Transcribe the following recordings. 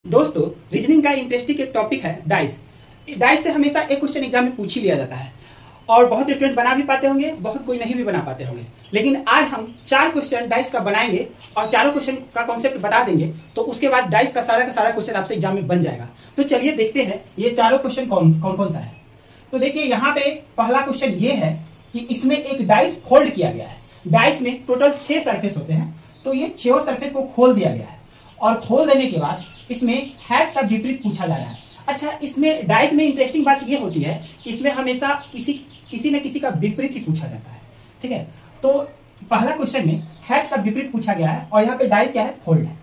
दोस्तों, रीजनिंग का इंटरेस्टिंग एक टॉपिक है डाइस। डाइस से हमेशा एक क्वेश्चन एग्जाम में पूछ ही लिया जाता है और बहुत स्टूडेंट बना भी पाते होंगे, बहुत कोई नहीं भी बना पाते होंगे। लेकिन आज हम 4 क्वेश्चन डाइस का बनाएंगे और चारों क्वेश्चन का कॉन्सेप्ट बता देंगे, तो उसके बाद डाइस का सारा क्वेश्चन आपसे एग्जाम में बन जाएगा। तो चलिए देखते हैं ये चारों क्वेश्चन कौन सा है। तो देखिए यहाँ पे पहला क्वेश्चन ये है कि इसमें एक डाइस फोल्ड किया गया है। डाइस में टोटल 6 सरफेस होते हैं, तो ये 6 सरफेस को खोल दिया गया है और खोल देने के बाद इसमें हैच का विपरीत पूछा जा रहा है। अच्छा, इसमें डाइस में इंटरेस्टिंग बात ये होती है कि इसमें हमेशा किसी न किसी का विपरीत ही पूछा जाता है। ठीक है, तो पहला क्वेश्चन में हैच का विपरीत पूछा गया है और यहाँ पे डाइस क्या है, फोल्ड है।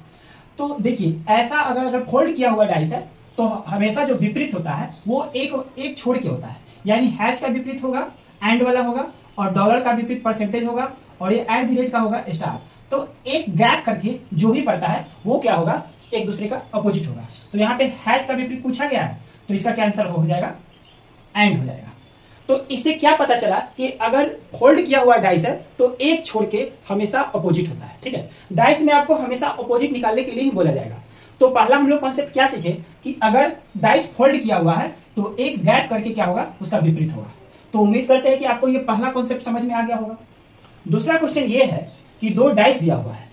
तो देखिए ऐसा अगर फोल्ड किया हुआ डाइस है तो हमेशा जो विपरीत होता है वो एक छोड़ के होता है, यानी हैच का विपरीत होगा एंड वाला होगा और डॉलर का विपरीत परसेंटेज होगा और ये @ का होगा स्टार। तो एक गैप करके जो भी पड़ता है वो क्या होगा, एक दूसरे का अपोजिट होगा। तो यहाँ पे हैच का विपरीत पूछा गया है तो इसका क्या आंसर हो जाएगा, एंड हो जाएगा। तो इससे क्या पता चला कि अगर फोल्ड किया हुआ डाइस है तो एक छोड़ के हमेशा अपोजिट होता है। ठीक है, डाइस में आपको हमेशा अपोजिट निकालने के लिए ही बोला जाएगा। तो पहला हम लोग कॉन्सेप्ट क्या सीखे कि अगर डाइस फोल्ड किया हुआ है तो एक गैप करके क्या होगा, उसका विपरीत होगा। तो उम्मीद करते हैं कि आपको ये पहला कॉन्सेप्ट समझ में आ गया होगा। दूसरा क्वेश्चन ये है कि 2 डाइस दिया हुआ है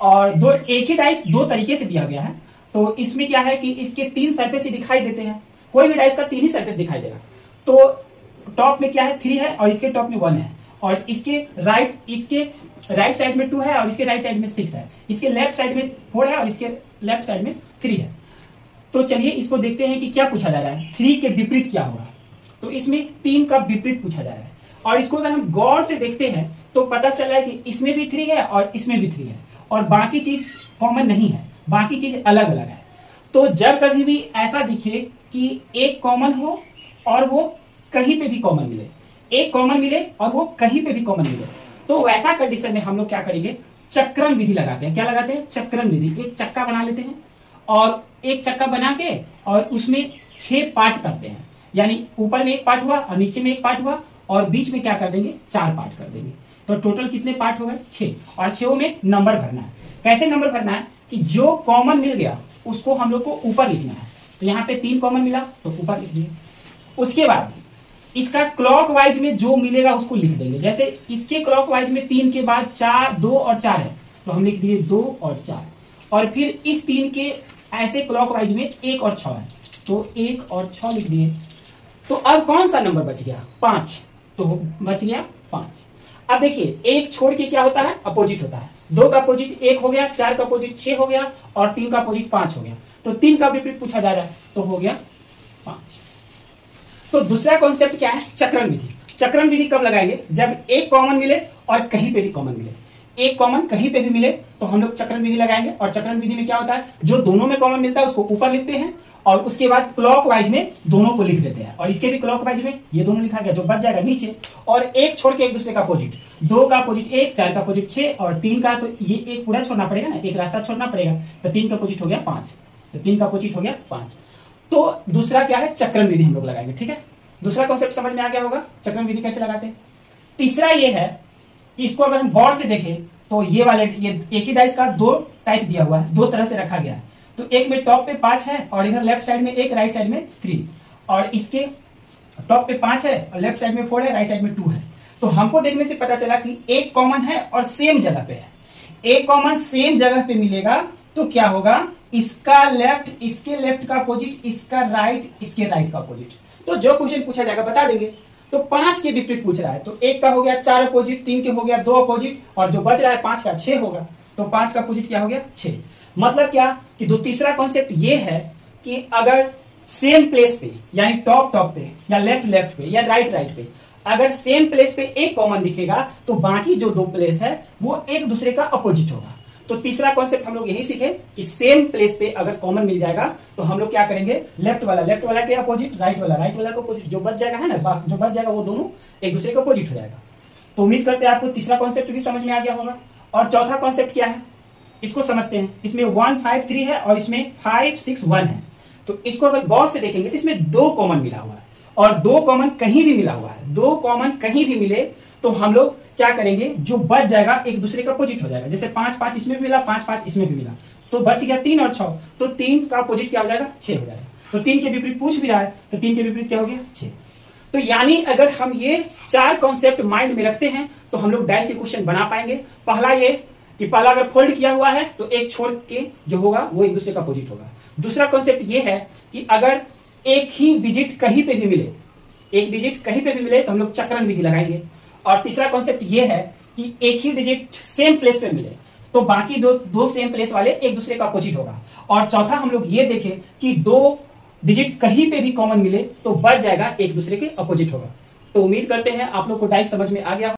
और एक ही डाइस 2 तरीके से दिया गया है। तो इसमें क्या है कि इसके 3 सरफेस ही दिखाई देते हैं, कोई भी डाइस का 3 ही सरफेस दिखाई देगा। तो टॉप में क्या है, 3 है और इसके टॉप में 1 है और इसके राइट साइड में 2 है और इसके राइट साइड में 6 है, इसके लेफ्ट साइड में 4 है और इसके लेफ्ट साइड में 3 है। तो चलिए इसको देखते हैं कि क्या पूछा जा रहा है, 3 के विपरीत क्या होगा। तो इसमें 3 का विपरीत पूछा जा रहा है और इसको अगर हम गौर से देखते हैं तो पता चल रहा है कि इसमें भी 3 है और इसमें भी 3 है और बाकी चीज कॉमन नहीं है, बाकी चीज अलग अलग है। तो जब कभी भी ऐसा दिखे कि एक कॉमन हो और वो कहीं पे भी कॉमन मिले, एक कॉमन मिले और वो कहीं पे भी कॉमन मिले, तो वैसा कंडीशन में हम लोग क्या करेंगे, चक्रण विधि लगाते हैं। क्या लगाते हैं, चक्रण विधि। एक चक्का बना लेते हैं और एक चक्का बना के और उसमें 6 पार्ट करते हैं, यानी ऊपर में एक पार्ट हुआ और नीचे में एक पार्ट हुआ और बीच में क्या कर देंगे, 4 पार्ट कर देंगे। तो टोटल कितने पार्ट हो गए, 6। और 6 में नंबर भरना है। कैसे नंबर भरना है कि जो कॉमन मिल गया उसको हम लोग को ऊपर लिखना है। तो यहाँ पे 3 कॉमन मिला तो ऊपर लिख दिए। उसके बाद इसका क्लॉकवाइज में जो मिलेगा उसको लिख देंगे। जैसे इसके क्लॉकवाइज में 3 के बाद 4, 2 और 4 है तो हम लिख दिए 2 और 4। और फिर इस 3 के ऐसे क्लॉकवाइज में 1 और 6 है तो 1 और 6 लिख दिए। तो अब कौन सा नंबर बच गया, 5। तो बच गया 5। अब देखिए एक छोड़ के क्या होता है, अपोजिट होता है। 2 का अपोजिट 1 हो गया, 4 का अपोजिट 6 हो गया और 3 का अपोजिट 5 हो गया। तो 3 का विपरीत पूछा जा रहा है तो हो गया 5। तो दूसरा कॉन्सेप्ट क्या है, चक्रण विधि। चक्रण विधि कब लगाएंगे, जब एक कॉमन मिले और कहीं पे भी कॉमन मिले। एक कॉमन कहीं पे भी मिले तो हम लोग चक्रण विधि लगाएंगे। और चक्रण विधि में क्या होता है, जो दोनों में कॉमन मिलता है उसको ऊपर लिखते हैं और उसके बाद क्लॉकवाइज में दोनों को लिख देते हैं और इसके भी क्लॉकवाइज में ये दोनों लिखा गया, जो बच जाएगा नीचे। और एक छोड़ के एक दूसरे का अपोजिट, 2 का अपोजिट 1, 4 का अपोजिट 6 और 3 का, तो ये एक पूरा छोड़ना पड़ेगा ना, एक रास्ता छोड़ना पड़ेगा। तो 3 का अपोजिट हो गया 5, तो 3 का अपोजिट हो गया 5। तो दूसरा क्या है, चक्रण विधि हम लोग लगाएंगे। ठीक है, दूसरा कॉन्सेप्ट समझ में आ गया होगा, चक्रण विधि कैसे लगाते हैं। तीसरा ये है कि इसको अगर हम गौर से देखें तो ये एक ही डाइस का 2 टाइप दिया हुआ है, 2 तरह से रखा गया है। तो एक में टॉप पे 5 है और इधर लेफ्ट साइड में 1, राइट साइड में 3। और इसके टॉप पे 5 है और लेफ्ट साइड में 4 है, राइट साइड में 2 है। तो हमको देखने से पता चला कि एक कॉमन है और सेम जगह पे है। एक कॉमन सेम जगह पे मिलेगा तो क्या होगा, इसका लेफ्ट इसके लेफ्ट का अपोजिट, इसका राइट इसके राइट का अपोजिट। तो जो क्वेश्चन पूछा जाएगा बता देंगे। तो 5 के विपरीत पूछ रहा है तो 1 का हो गया 4 अपोजिट, 3 के हो गया 2 अपोजिट और जो बच रहा है 5 का 6 होगा। तो 5 का अपोजिट क्या हो गया, 6। मतलब क्या कि तीसरा कॉन्सेप्ट ये है कि अगर सेम प्लेस पे, यानी टॉप पे या लेफ्ट पे या राइट पे, अगर सेम प्लेस पे एक कॉमन दिखेगा तो बाकी जो 2 प्लेस है वो एक दूसरे का अपोजिट होगा। तो तीसरा कॉन्सेप्ट हम लोग यही सीखे कि सेम प्लेस पे अगर कॉमन मिल जाएगा तो हम लोग क्या करेंगे, लेफ्ट वाला के अपोजिट, राइट वाला के अपोजिट, जो बच जाएगा है ना, जो बच जाएगा वो दोनों एक दूसरे के अपोजिट हो जाएगा। तो उम्मीद करते हैं आपको तीसरा कॉन्सेप्ट भी समझ में आ गया होगा। और चौथा कॉन्सेप्ट क्या है, इसको समझते हैं। इसमें 1, 5, 3 है और इसमें 5, 6, 1 है। तो इसको अगर गौर से देखेंगे तो इसमें 2 कॉमन मिला हुआ है और 2 कॉमन कहीं भी मिला हुआ है। 2 कॉमन कहीं भी मिले तो हम लोग क्या करेंगे, जो बच जाएगा एक दूसरे का अपोजिट हो जाएगा। जैसे 5, 5 इसमें भी मिला, 5, 5 इसमें भी मिला, तो बच गया 3 और 6, तो 3 का अपोजिट क्या हो जाएगा, 6 हो जाएगा। तो 3 के विपरीत पूछ भी रहा है, तो 3 के विपरीत क्या हो गया, 6। तो यानी अगर हम ये 4 कॉन्सेप्ट माइंड में रखते हैं तो हम लोग डाइस के क्वेश्चन बना पाएंगे। पहला ये कि पहला अगर फोल्ड किया हुआ है तो एक छोड़ के जो होगा वो एक दूसरे का अपोजिट होगा। दूसरा कॉन्सेप्ट ये है कि अगर एक ही डिजिट कहीं पे भी मिले, एक डिजिट कहीं पे भी मिले तो हम लोग चक्रण विधि लगाएंगे। और तीसरा कॉन्सेप्ट ये है कि एक ही डिजिट सेम प्लेस पे मिले तो बाकी दो सेम प्लेस वाले एक दूसरे का अपोजिट होगा। और चौथा हम लोग ये देखें कि 2 डिजिट कहीं पे भी कॉमन मिले तो बच जाएगा, एक दूसरे के अपोजिट होगा। तो उम्मीद करते हैं आप लोग को डाइस समझ में आ गया।